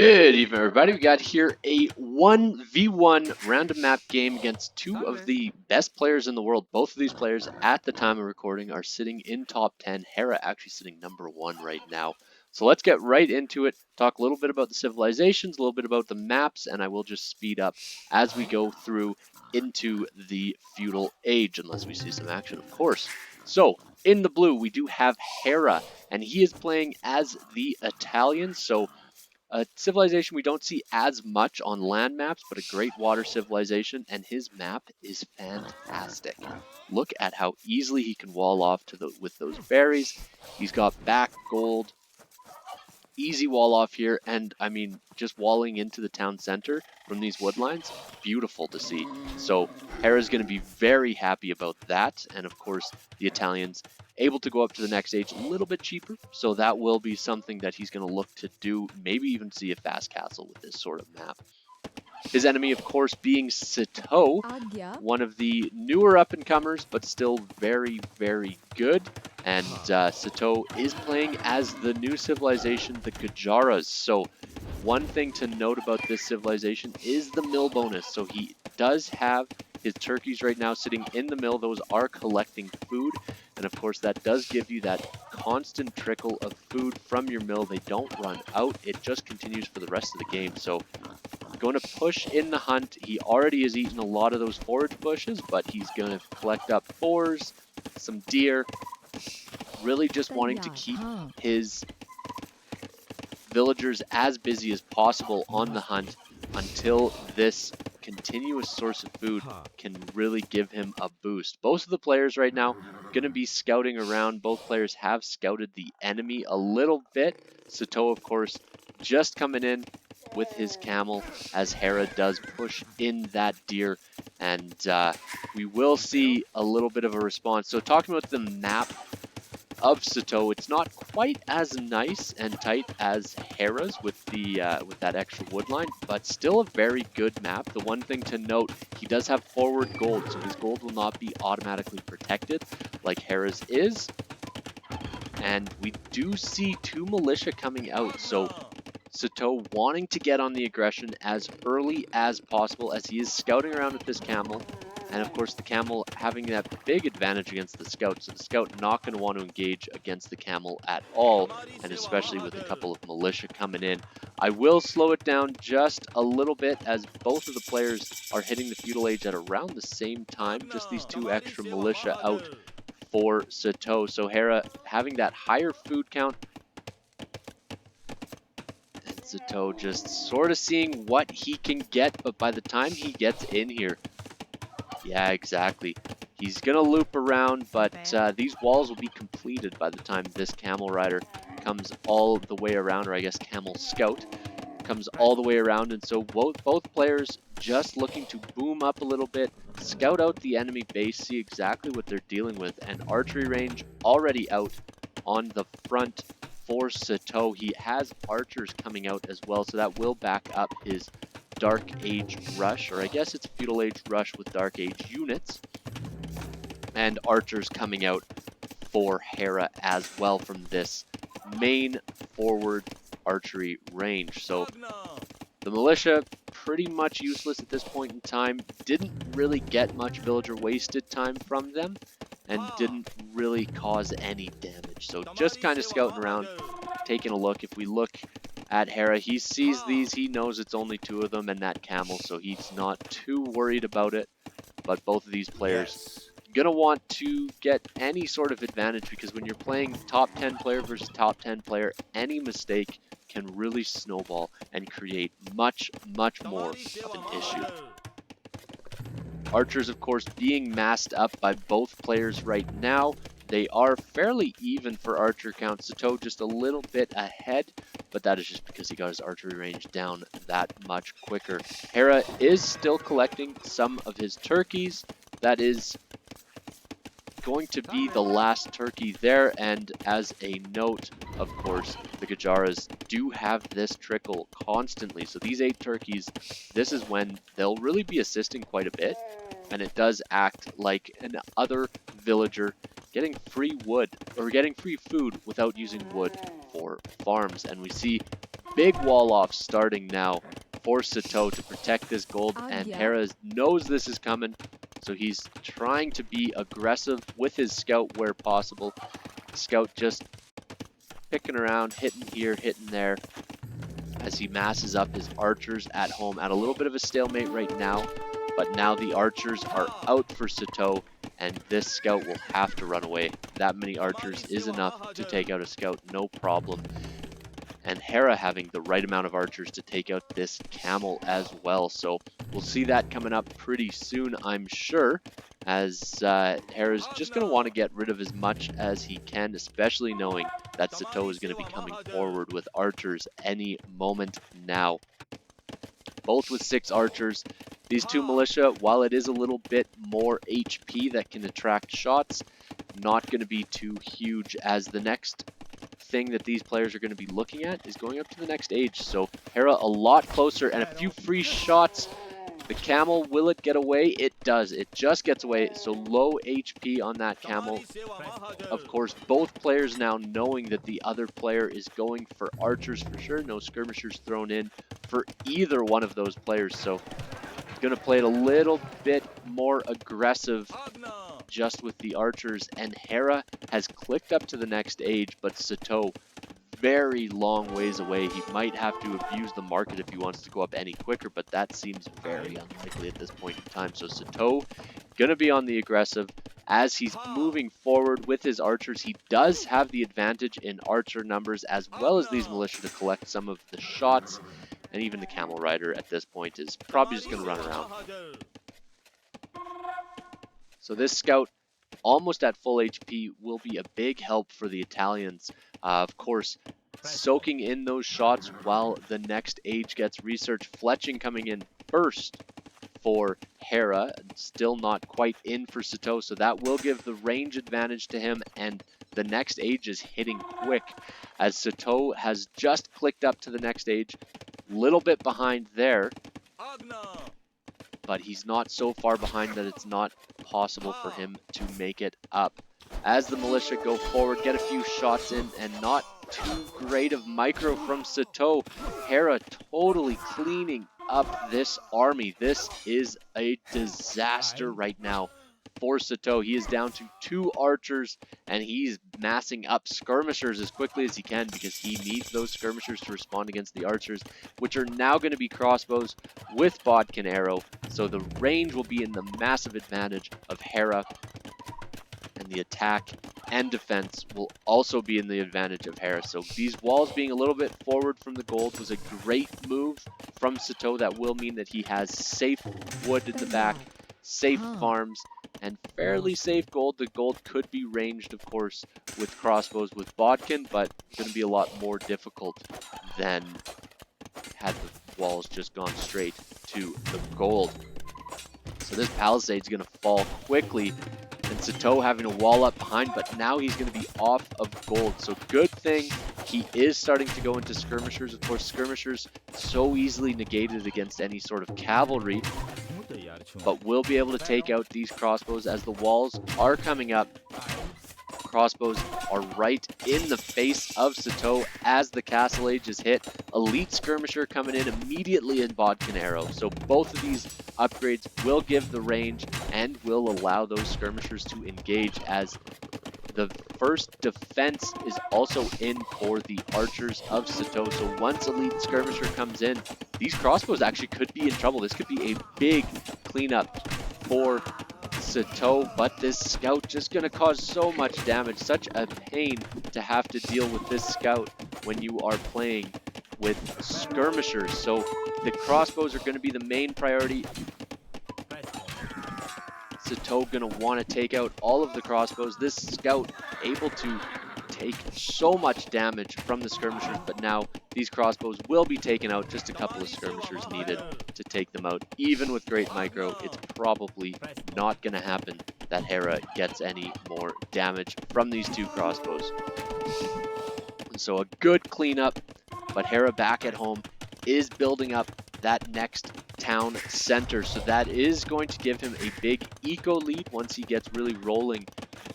Good evening, everybody. We got here a 1v1 random map game against two of the best players in the world. Both of these players, at the time of recording, are sitting in top 10. Hera actually sitting number 1 right now. So let's get right into it. Talk a little bit about the civilizations, a little bit about the maps, and I will just speed up as we go through into the feudal age, unless we see some action, of course. So, in the blue, we do have Hera, and he is playing as the Italian, so a civilization we don't see as much on land maps, but a great water civilization, and his map is fantastic. Look at how easily he can wall off with those berries. He's got back gold, easy wall off here, and I mean, just walling into the town center from these woodlines, beautiful to see. So Hera's going to be very happy about that, and of course the Italians able to go up to the next age a little bit cheaper, so that will be something that he's going to look to do, maybe even see a fast castle with this sort of map. His enemy, of course, being Sitaux, one of the newer up-and-comers, but still very, very good. And Sitaux is playing as the new civilization, the Gurjaras. So one thing to note about this civilization is the mill bonus. So he does have his turkeys right now sitting in the mill. Those are collecting food. And of course, that does give you that constant trickle of food from your mill. They don't run out. It just continues for the rest of the game. So going to push in the hunt. He already has eaten a lot of those forage bushes, but he's going to collect up boars, some deer, really just wanting to keep his villagers as busy as possible on the hunt until this continuous source of food can really give him a boost. Both of the players right now going to be scouting around. Both players have scouted the enemy a little bit. Sitaux, of course, just coming in with his camel as Hera does push in that deer, and we will see a little bit of a response. So talking about the map of Sitaux, it's not quite as nice and tight as Hera's with the with that extra wood line, but still a very good map. The one thing to note, he does have forward gold, so his gold will not be automatically protected like Hera's is. And we do see 2 militia coming out, so Sitaux wanting to get on the aggression as early as possible as he is scouting around with this camel. And of course the camel having that big advantage against the scout, so the scout not going to want to engage against the camel at all, and especially with a couple of militia coming in. I will slow it down just a little bit as both of the players are hitting the feudal age at around the same time, just these 2 extra militia out for Sitaux. So Hera having that higher food count, Sitaux just sort of seeing what he can get, but by the time he gets in here, yeah, exactly. He's going to loop around, but these walls will be completed by the time this camel rider comes all the way around, or I guess camel scout comes all the way around. And so both players just looking to boom up a little bit, scout out the enemy base, see exactly what they're dealing with, and archery range already out on the front for Sitaux. He has archers coming out as well, so that will back up his Dark Age rush, or I guess it's Feudal Age rush with Dark Age units, and archers coming out for Hera as well from this main forward archery range. So the militia pretty much useless at this point in time. Didn't really get much villager wasted time from them, and didn't really cause any damage. So just kind of scouting around, taking a look. If we look at Hera, he sees these, he knows it's only 2 of them and that camel, so he's not too worried about it. But both of these players gonna want to get any sort of advantage, because when you're playing top 10 player versus top 10 player, any mistake can really snowball and create much more of an issue. Archers, of course, being massed up by both players right now. They are fairly even for archer count. Sitaux just a little bit ahead, but that is just because he got his archery range down that much quicker. Hera is still collecting some of his turkeys. That is going to be the last turkey there, and as a note, of course, the Gurjaras do have this trickle constantly. So these 8 turkeys, this is when they'll really be assisting quite a bit, and it does act like an other villager getting free wood, or getting free food without using wood for farms. And we see big wall off starting now for Sitaux to protect this gold, and Hera knows this is coming, so he's trying to be aggressive with his scout where possible. Scout just picking around, hitting here, hitting there, as he masses up his archers at home at a little bit of a stalemate right now. But now the archers are out for Sitaux, and this scout will have to run away. That many archers is enough to take out a scout, no problem. And Hera having the right amount of archers to take out this camel as well. So we'll see that coming up pretty soon, I'm sure, as Hera's just going to want to get rid of as much as he can, especially knowing that Sitaux is going to be coming forward with archers any moment now. Both with 6 archers. These 2 militia, while it is a little bit more HP that can attract shots, not going to be too huge, as the next thing that these players are going to be looking at is going up to the next age. So Hera a lot closer, and a few free shots. The camel, will it get away? It does. It just gets away. So low HP on that camel. Of course, both players now knowing that the other player is going for archers for sure. No skirmishers thrown in for either one of those players. So going to play it a little bit more aggressive just with the archers, and Hera has clicked up to the next age, but Sitaux very long ways away. He might have to abuse the market if he wants to go up any quicker, but that seems very unlikely at this point in time. So Sitaux gonna be on the aggressive as he's moving forward with his archers. He does have the advantage in archer numbers as well as these militia to collect some of the shots, and even the camel rider at this point is probably just gonna run around. So this scout, almost at full HP, will be a big help for the Italians. Of course, soaking in those shots while the next age gets research. Fletching coming in first for Hera, still not quite in for Sitaux, so that will give the range advantage to him, and the next age is hitting quick, as Sitaux has just clicked up to the next age, little bit behind there, but he's not so far behind that it's not possible for him to make it up. As the militia go forward, get a few shots in, and not too great of micro from Sitaux. Hera totally cleaning up this army. This is a disaster right now for Sitaux. He is down to 2 archers, and he's massing up skirmishers as quickly as he can because he needs those skirmishers to respond against the archers, which are now going to be crossbows with bodkin arrow. So the range will be in the massive advantage of Hera, and the attack and defense will also be in the advantage of Hera. So these walls being a little bit forward from the gold was a great move from Sitaux. That will mean that he has safe wood in the back, safe farms, and fairly safe gold. The gold could be ranged, of course, with crossbows with bodkin, but going to be a lot more difficult than had the walls just gone straight to the gold. So this palisade's going to fall quickly, and Sitaux having a wall up behind, but now he's going to be off of gold. So good thing he is starting to go into skirmishers. Of course, skirmishers so easily negated against any sort of cavalry, but will be able to take out these crossbows as the walls are coming up. Crossbows are right in the face of Sitaux as the castle age is hit. Elite skirmisher coming in immediately in bodkin arrow. So both of these upgrades will give the range and will allow those skirmishers to engage, as the first defense is also in for the archers of Sitaux. So once elite skirmisher comes in, these crossbows actually could be in trouble. This could be a big cleanup for Sitaux, but this scout just going to cause so much damage. Such a pain to have to deal with this scout when you are playing with skirmishers. So the crossbows are going to be the main priority. Sitaux going to want to take out all of the crossbows. This scout able to take so much damage from the skirmishers, but now these crossbows will be taken out. Just a couple of skirmishers needed to take them out. Even with great micro, it's probably not going to happen that Hera gets any more damage from these 2 crossbows. And so a good cleanup, but Hera back at home is building up that next town center. So that is going to give him a big eco lead once he gets really rolling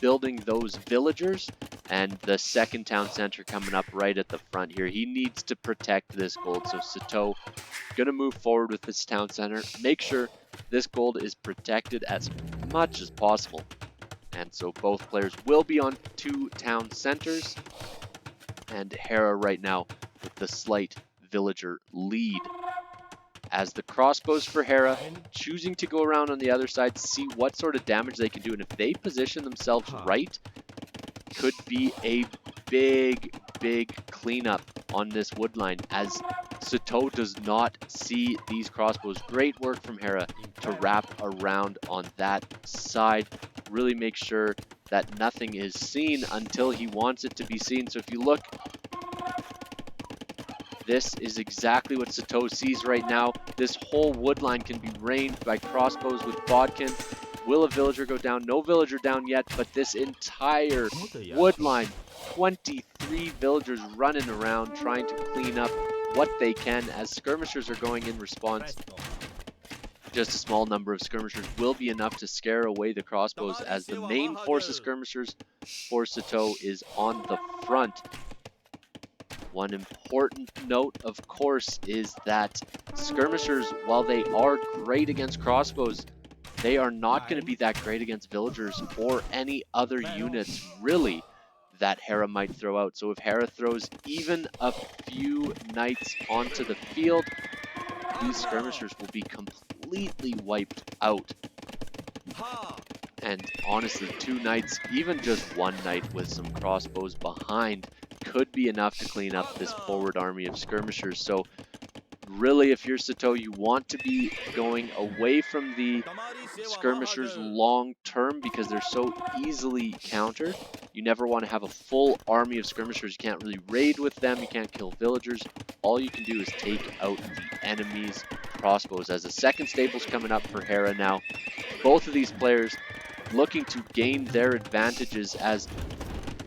building those villagers, and the second town center coming up right at the front here. He needs to protect this gold, so Sitaux going to move forward with this town center, make sure this gold is protected as much as possible. And so both players will be on 2 town centers, and Hera right now with the slight villager lead. As the crossbows for Hera, choosing to go around on the other side, see what sort of damage they can do, and if they position themselves right, could be a big cleanup on this wood line, as Sitaux does not see these crossbows. Great work from Hera to wrap around on that side, really make sure that nothing is seen until he wants it to be seen. So if you look, this is exactly what Sitaux sees right now. This whole wood line can be rained by crossbows with Bodkin. Will a villager go down? No villager down yet, but this entire wood line, 23 villagers running around trying to clean up what they can as skirmishers are going in response. Just a small number of skirmishers will be enough to scare away the crossbows, as the main force of skirmishers for Sitaux is on the front. One important note, of course, is that skirmishers, while they are great against crossbows, they are not going to be that great against villagers or any other units, really, that Hera might throw out. So if Hera throws even a few knights onto the field, these skirmishers will be completely wiped out. And honestly, 2 knights, even just 1 knight with some crossbows behind, could be enough to clean up this forward army of skirmishers. So really, if you're Sitaux, you want to be going away from the skirmishers long term because they're so easily countered. You never want to have a full army of skirmishers. You can't really raid with them. You can't kill villagers. All you can do is take out the enemy's crossbows. As a second stable's coming up for Hera now. Both of these players looking to gain their advantages as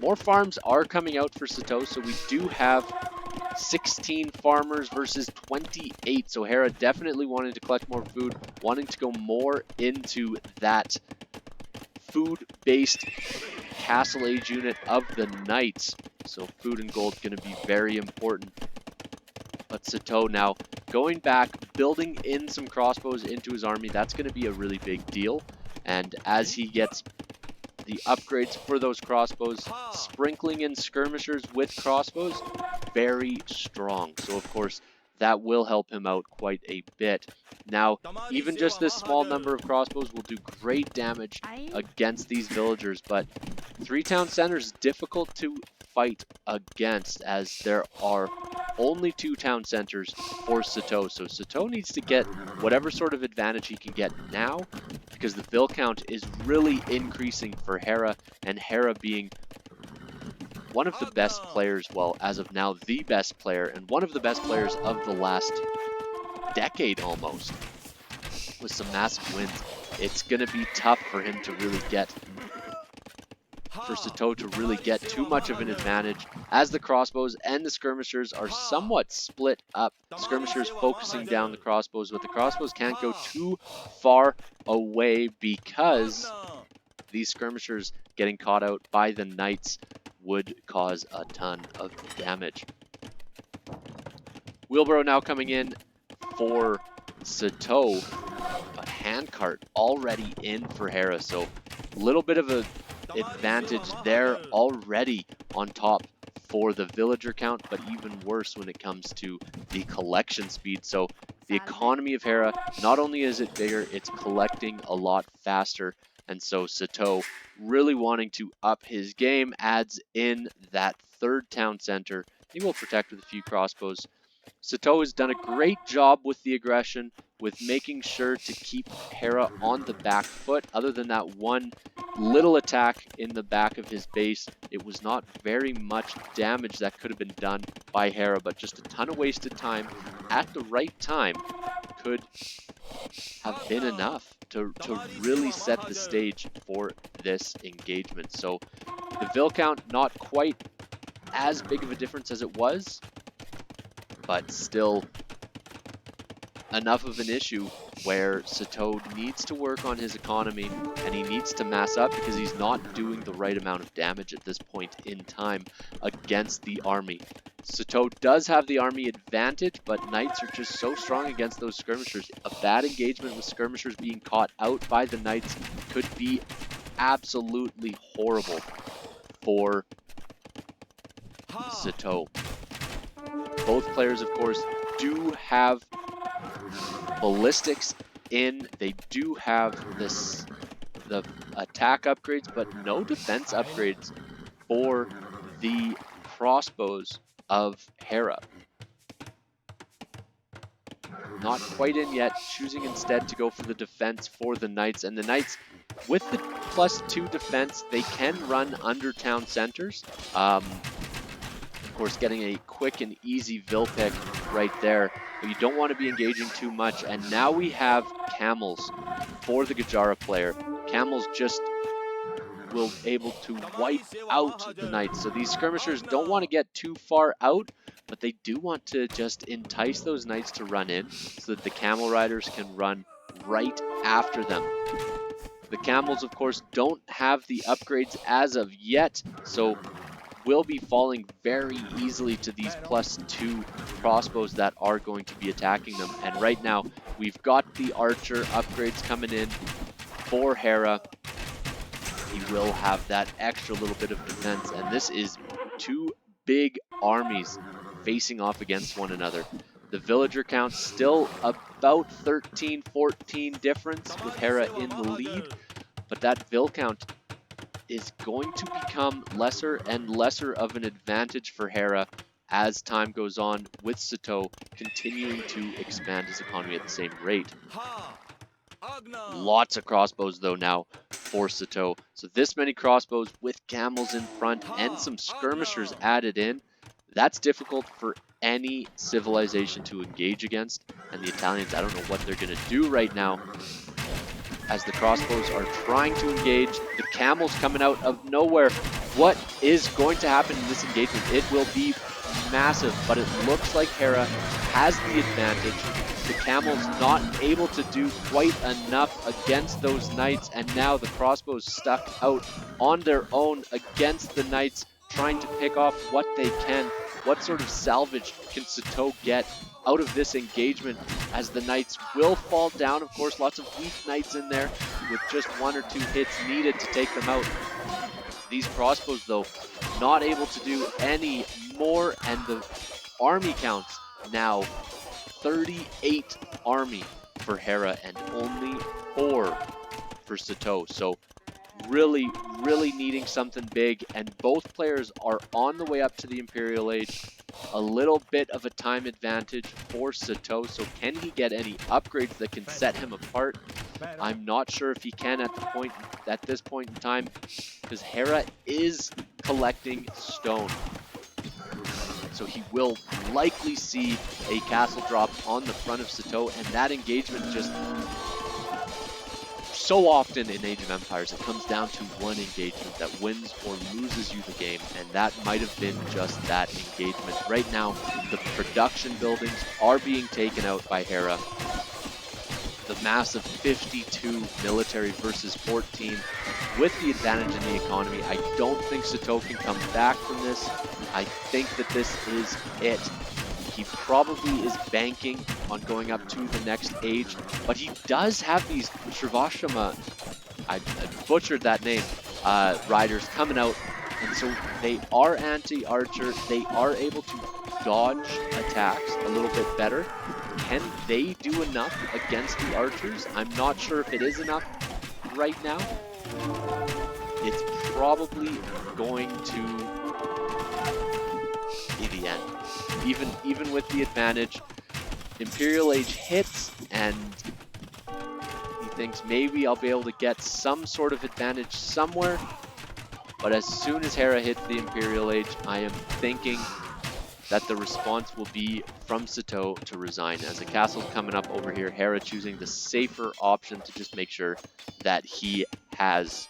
more farms are coming out for Sitaux. So we do have 16 farmers versus 28. So Hera definitely wanting to collect more food, wanting to go more into that food-based castle age unit of the knights. So food and gold going to be very important. But Sitaux now going back, building in some crossbows into his army. That's going to be a really big deal. And as he gets the upgrades for those crossbows, sprinkling in skirmishers with crossbows, very strong. So of course that will help him out quite a bit. Now even just this small number of crossbows will do great damage against these villagers, but 3 town centers difficult to fight against as there are only 2 town centers for Sitaux. So Sitaux needs to get whatever sort of advantage he can get now, because the vill count is really increasing for Hera, and Hera being one of the best players, well, as of now, the best player, and one of the best players of the last decade almost, with some massive wins. It's going to be tough for him to really get, for Sitaux to really get too much of an advantage, as the crossbows and the skirmishers are somewhat split up. Skirmishers focusing down the crossbows, but the crossbows can't go too far away because these skirmishers getting caught out by the knights would cause a ton of damage. Wheelbarrow now coming in for Sitaux, but handcart already in for Hera, so a little bit of an advantage there already on top for the villager count, but even worse when it comes to the collection speed. So the economy of Hera, not only is it bigger, it's collecting a lot faster. And so Sitaux really wanting to up his game, adds in that 3rd town center. He will protect with a few crossbows. Sitaux has done a great job with the aggression, with making sure to keep Hera on the back foot. Other than that one little attack in the back of his base, it was not very much damage that could have been done by Hera, but just a ton of wasted time at the right time could have been enough to really set the stage for this engagement. So the vill count not quite as big of a difference as it was, but still enough of an issue where Sitaux needs to work on his economy and he needs to mass up because he's not doing the right amount of damage at this point in time against the army. Sitaux does have the army advantage, but Knights are just so strong against those skirmishers. A bad engagement with skirmishers being caught out by the Knights could be absolutely horrible for Sitaux. Both players, of course, do have ballistics in. They do have the attack upgrades, but no defense upgrades for the crossbows of Hera. Not quite in yet, choosing instead to go for the defense for the Knights. And the Knights, with the +2 defense, they can run under town centers. Of course, getting a quick and easy Vil pick right there, but you don't want to be engaging too much. And now we have camels for the Gurjara player. Camels just will able to wipe out the Knights. So these skirmishers don't want to get too far out, but they do want to just entice those Knights to run in so that the camel riders can run right after them. The camels, of course, don't have the upgrades as of yet, so will be falling very easily to these +2 crossbows that are going to be attacking them. And right now, we've got the archer upgrades coming in for Hera. He will have that extra little bit of defense, and this is 2 big armies facing off against one another. The villager count still about 13, 14 difference with Hera in the lead, but that Vil count is going to become lesser and lesser of an advantage for Hera as time goes on, with Sitaux continuing to expand his economy at the same rate. Lots of crossbows though now for Sitaux. So this many crossbows with camels in front and some skirmishers added in, that's difficult for any civilization to engage against. And the Italians, I don't know what they're going to do right now as the crossbows are trying to engage. The camels coming out of nowhere. What is going to happen in this engagement? It will be massive, but it looks like Hera has the advantage. The camels not able to do quite enough against those Knights, and now the crossbows stuck out on their own against the Knights, trying to pick off what they can. What sort of salvage can Sitaux get out of this engagement, as the Knights will fall down? Of course, lots of weak Knights in there with just 1 or 2 hits needed to take them out. These crossbows, though, not able to do any more, and the army counts now 38 army for Hera and only 4 for Sitaux. So really needing something big, and both players are on the way up to the Imperial Age. A little bit of a time advantage for Sitaux, so can he get any upgrades that can set him apart? I'm not sure if he can at this point in time, because Hera is collecting stone. So he will likely see a castle drop on the front of Sitaux, and that engagement just so often in Age of Empires, it comes down to one engagement that wins or loses you the game, and that might have been just that engagement. Right now, the production buildings are being taken out by Hera. The massive 52 military versus 14 with the advantage in the economy. I don't think Sitaux can come back from this. I think that this is it. He probably is banking on going up to the next age, but he does have these Shrivashama, I butchered that name, riders coming out, and so they are anti-archer. They are able to dodge attacks a little bit better. Can they do enough against the archers? I'm not sure if it is enough right now. It's probably going to be the end. Even with the advantage, Imperial Age hits, and he thinks maybe I'll be able to get some sort of advantage somewhere. But as soon as Hera hits the Imperial Age, I am thinking that the response will be from Sitaux to resign. As a castle coming up over here, Hera choosing the safer option to just make sure that he has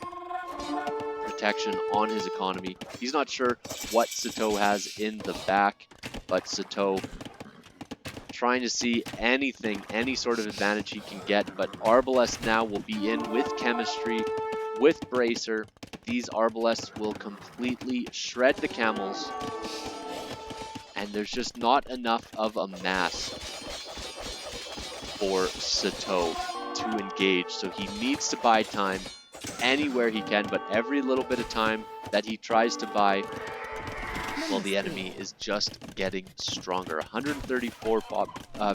protection on his economy. He's not sure what Sitaux has in the back, but Sitaux trying to see anything, any sort of advantage he can get, but Arbalest now will be in with Chemistry, with Bracer. These Arbalests will completely shred the camels, and there's just not enough of a mass for Sitaux to engage, so he needs to buy time anywhere he can, but every little bit of time that he tries to buy, well, the enemy is just getting stronger. 134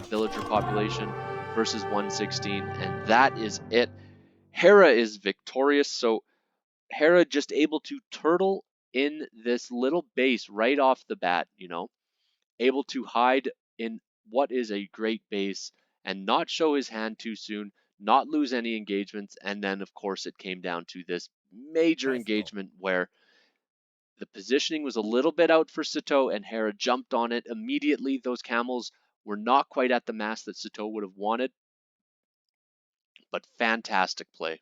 villager population versus 116, and that is it. Hera is victorious, so Hera just able to turtle in this little base right off the bat, you know, able to hide in what is a great base and not show his hand too soon, not lose any engagements, and then of course it came down to this major engagement where the positioning was a little bit out for Sitaux, and Hera jumped on it immediately. Those camels were not quite at the mass that Sitaux would have wanted, but fantastic play.